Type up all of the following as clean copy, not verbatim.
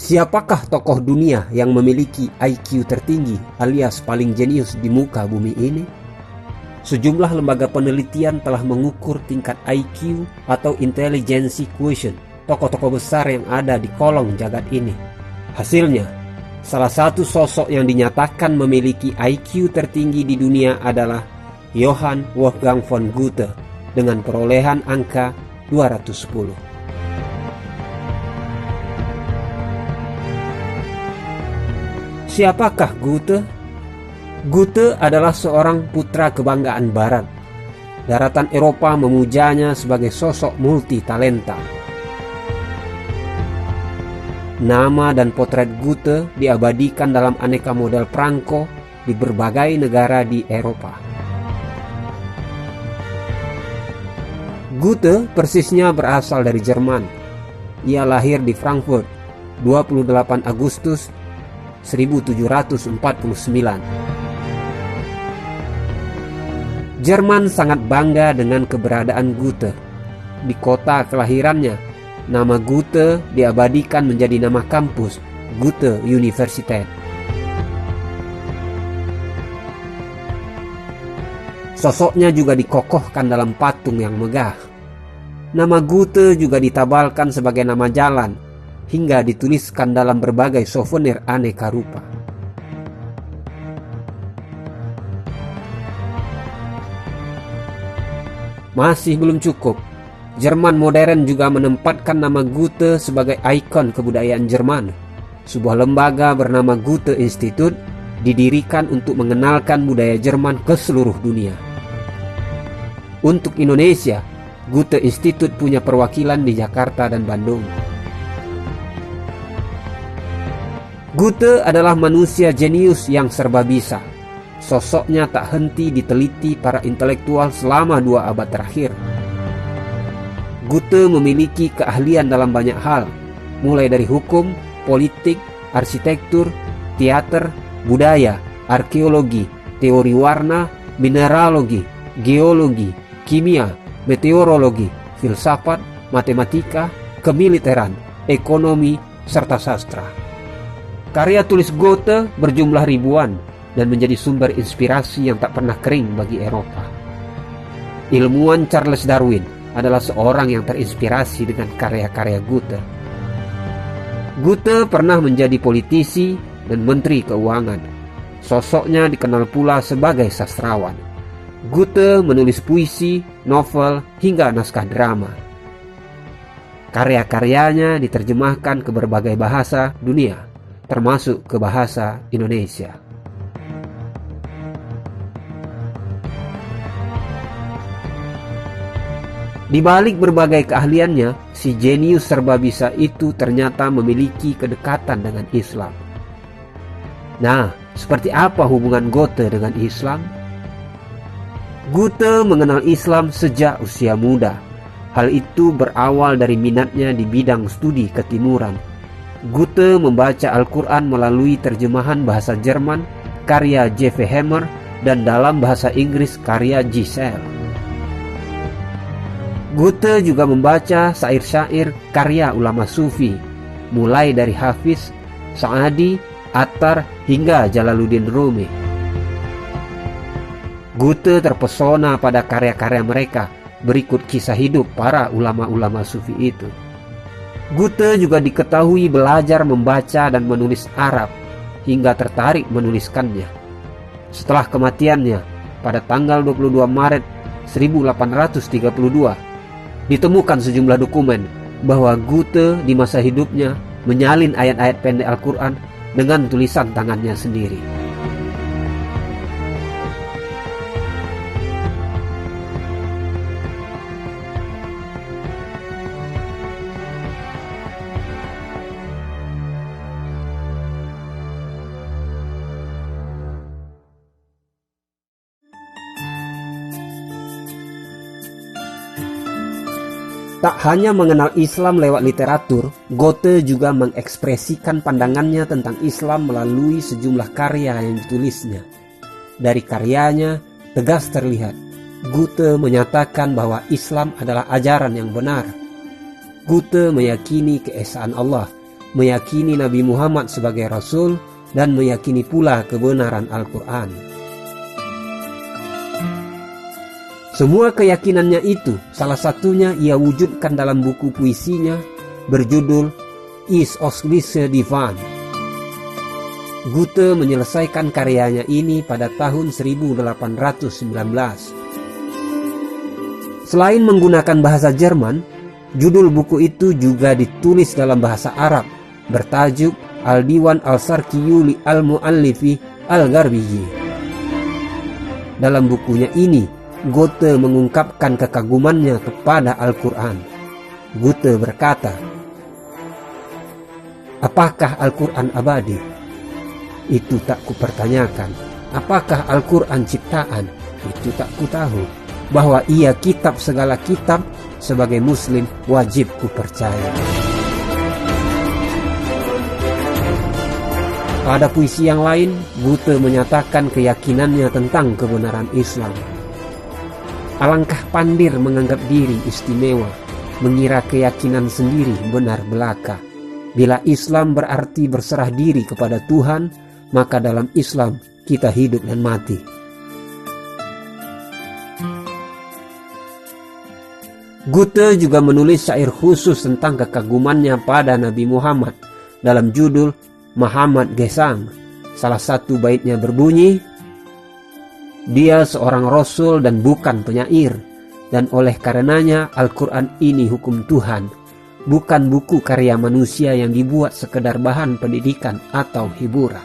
Siapakah tokoh dunia yang memiliki IQ tertinggi alias paling jenius di muka bumi ini? Sejumlah lembaga penelitian telah mengukur tingkat IQ atau intelligence quotient tokoh-tokoh besar yang ada di kolong jagat ini. Hasilnya, salah satu sosok yang dinyatakan memiliki IQ tertinggi di dunia adalah Johann Wolfgang von Goethe dengan perolehan angka 210. Siapakah Goethe? Goethe adalah seorang putra kebanggaan Barat. Daratan Eropa memujanya sebagai sosok multi talenta. Nama dan potret Goethe diabadikan dalam aneka model perangko di berbagai negara di Eropa. Goethe persisnya berasal dari Jerman. Ia lahir di Frankfurt 28 Agustus 1749. Jerman sangat bangga dengan keberadaan Goethe. Di kota kelahirannya, nama Goethe diabadikan menjadi nama kampus, Goethe Universität. Sosoknya juga dikokohkan dalam patung yang megah. Nama Goethe juga ditabalkan sebagai nama jalan, hingga dituliskan dalam berbagai souvenir aneka rupa. Masih belum cukup, Jerman modern juga menempatkan nama Goethe sebagai ikon kebudayaan Jerman. Sebuah lembaga bernama Goethe Institut didirikan untuk mengenalkan budaya Jerman ke seluruh dunia. Untuk Indonesia, Goethe Institut punya perwakilan di Jakarta dan Bandung. Goethe adalah manusia jenius yang serba bisa. Sosoknya tak henti diteliti para intelektual selama 2 abad terakhir. Goethe memiliki keahlian dalam banyak hal, mulai dari hukum, politik, arsitektur, teater, budaya, arkeologi, teori warna, mineralogi, geologi, kimia, meteorologi, filsafat, matematika, kemiliteran, ekonomi, serta sastra. Karya tulis Goethe berjumlah ribuan dan menjadi sumber inspirasi yang tak pernah kering bagi Eropa. Ilmuwan Charles Darwin adalah seorang yang terinspirasi dengan karya-karya Goethe. Goethe pernah menjadi politisi dan menteri keuangan. Sosoknya dikenal pula sebagai sastrawan. Goethe menulis puisi, novel, hingga naskah drama. Karya-karyanya diterjemahkan ke berbagai bahasa dunia, termasuk ke bahasa Indonesia. Di balik berbagai keahliannya, si jenius serba bisa itu ternyata memiliki kedekatan dengan Islam. Nah, seperti apa hubungan Goethe dengan Islam? Goethe mengenal Islam sejak usia muda. Hal itu berawal dari minatnya di bidang studi ketimuran. Goethe membaca Al-Quran melalui terjemahan bahasa Jerman karya J.V. Hammer dan dalam bahasa Inggris karya Giselle. Goethe juga membaca syair-syair karya ulama sufi, mulai dari Hafiz, Sa'adi, Attar hingga Jalaluddin Rumi. Goethe terpesona pada karya-karya mereka, berikut kisah hidup para ulama-ulama sufi itu. Goethe juga diketahui belajar membaca dan menulis Arab hingga tertarik menuliskannya. Setelah kematiannya pada tanggal 22 Maret 1832, ditemukan sejumlah dokumen bahwa Goethe di masa hidupnya menyalin ayat-ayat pendek Al-Quran dengan tulisan tangannya sendiri. Tak hanya mengenal Islam lewat literatur, Goethe juga mengekspresikan pandangannya tentang Islam melalui sejumlah karya yang ditulisnya. Dari karyanya, tegas terlihat, Goethe menyatakan bahwa Islam adalah ajaran yang benar. Goethe meyakini keesaan Allah, meyakini Nabi Muhammad sebagai Rasul, dan meyakini pula kebenaran Al-Quran. Semua keyakinannya itu, salah satunya ia wujudkan dalam buku puisinya berjudul Is Oswisse Divan. Goethe menyelesaikan karyanya ini pada tahun 1819. Selain menggunakan bahasa Jerman, judul buku itu juga ditulis dalam bahasa Arab bertajuk Al-Diwan Al-Sarkiyu li Al-Mu'allifi Al-Garbiji. Dalam bukunya ini, Goethe mengungkapkan kekagumannya kepada Al-Quran. Goethe berkata, "Apakah Al-Quran abadi? Itu tak kupertanyakan. Apakah Al-Quran ciptaan? Itu tak kutahu. Bahwa ia kitab segala kitab, sebagai muslim wajib kupercaya." Pada puisi yang lain, Goethe menyatakan keyakinannya tentang kebenaran Islam. Alangkah pandir menganggap diri istimewa, mengira keyakinan sendiri benar belaka. Bila Islam berarti berserah diri kepada Tuhan, maka dalam Islam kita hidup dan mati. Goethe juga menulis syair khusus tentang kekagumannya pada Nabi Muhammad dalam judul Muhammad Gesang. Salah satu baitnya berbunyi, "Dia seorang rasul dan bukan penyair, dan oleh karenanya Al-Quran ini hukum Tuhan, bukan buku karya manusia yang dibuat sekedar bahan pendidikan atau hiburan.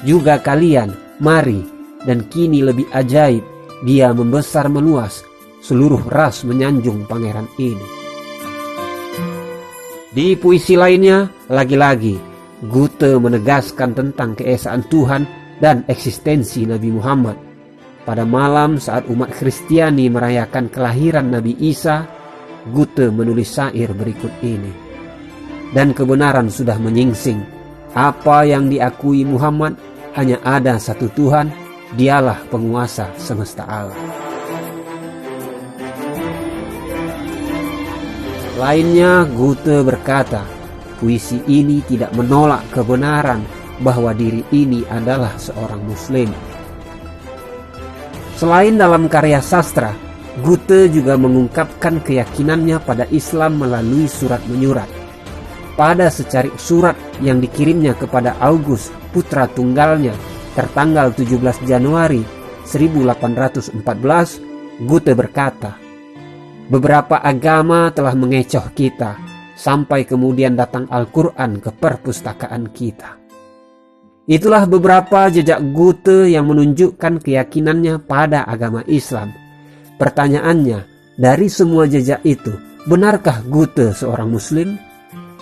Juga kalian, mari, dan kini lebih ajaib, dia membesar meluas, seluruh ras menyanjung pangeran ini." Di puisi lainnya, lagi-lagi, Goethe menegaskan tentang keesaan Tuhan dan eksistensi Nabi Muhammad. Pada malam saat umat Kristiani merayakan kelahiran Nabi Isa, Goethe menulis syair berikut ini. "Dan kebenaran sudah menyingsing. Apa yang diakui Muhammad, hanya ada satu Tuhan, dialah penguasa semesta alam." Lainnya, Goethe berkata, puisi ini tidak menolak kebenaran bahwa diri ini adalah seorang muslim. Selain dalam karya sastra, Goethe juga mengungkapkan keyakinannya pada Islam melalui surat menyurat. Pada secarik surat yang dikirimnya kepada August, putra tunggalnya, tertanggal 17 Januari 1814, Goethe berkata, "Beberapa agama telah mengecoh kita, sampai kemudian datang Al-Quran ke perpustakaan kita." Itulah beberapa jejak Goethe yang menunjukkan keyakinannya pada agama Islam. Pertanyaannya, dari semua jejak itu, benarkah Goethe seorang muslim?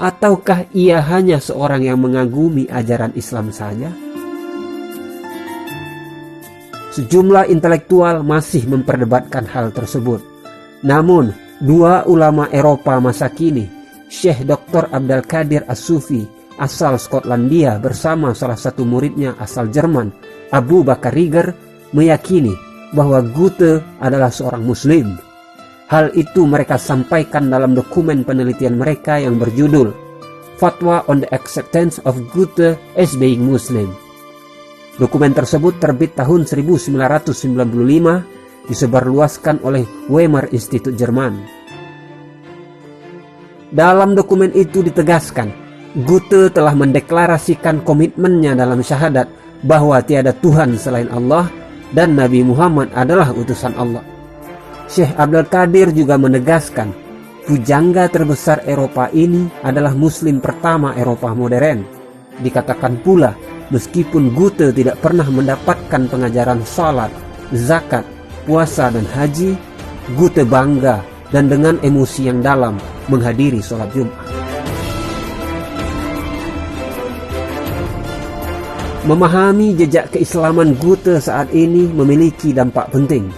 Ataukah ia hanya seorang yang mengagumi ajaran Islam saja? Sejumlah intelektual masih memperdebatkan hal tersebut. Namun, dua ulama Eropa masa kini, Syekh Dr. Abdul Qadir As-Sufi asal Skotlandia bersama salah satu muridnya asal Jerman, Abu Bakar Riger, meyakini bahwa Goethe adalah seorang muslim. Hal itu mereka sampaikan dalam dokumen penelitian mereka yang berjudul Fatwa on the Acceptance of Goethe as Being Muslim. Dokumen tersebut terbit tahun 1995, disebarluaskan oleh Weimar Institute Jerman. Dalam dokumen itu ditegaskan, Goethe telah mendeklarasikan komitmennya dalam syahadat bahwa tiada Tuhan selain Allah dan Nabi Muhammad adalah utusan Allah. Syekh Abdul Qadir juga menegaskan, pujangga terbesar Eropa ini adalah muslim pertama Eropa modern. Dikatakan pula, meskipun Goethe tidak pernah mendapatkan pengajaran salat, zakat, puasa dan haji, Goethe bangga dan dengan emosi yang dalam menghadiri sholat Jumat. Memahami jejak keislaman Goethe saat ini memiliki dampak penting.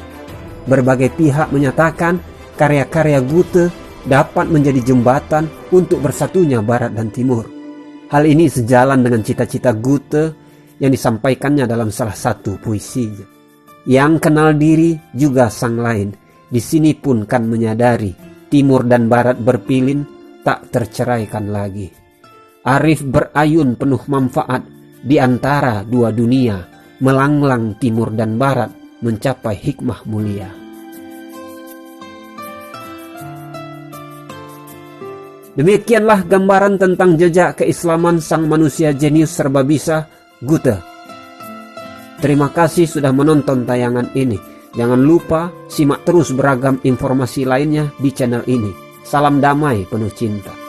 Berbagai pihak menyatakan karya-karya Goethe dapat menjadi jembatan untuk bersatunya Barat dan Timur. Hal ini sejalan dengan cita-cita Goethe yang disampaikannya dalam salah satu puisinya. Yang kenal diri juga sang lain, di sini pun kan menyadari, Timur dan Barat berpilin, tak terceraikan lagi. Arif berayun penuh manfaat di antara dua dunia, melanglang timur dan barat mencapai hikmah mulia. Demikianlah gambaran tentang jejak keislaman sang manusia jenius serba bisa, Goethe. Terima kasih sudah menonton tayangan ini. Jangan lupa simak terus beragam informasi lainnya di channel ini. Salam damai penuh cinta.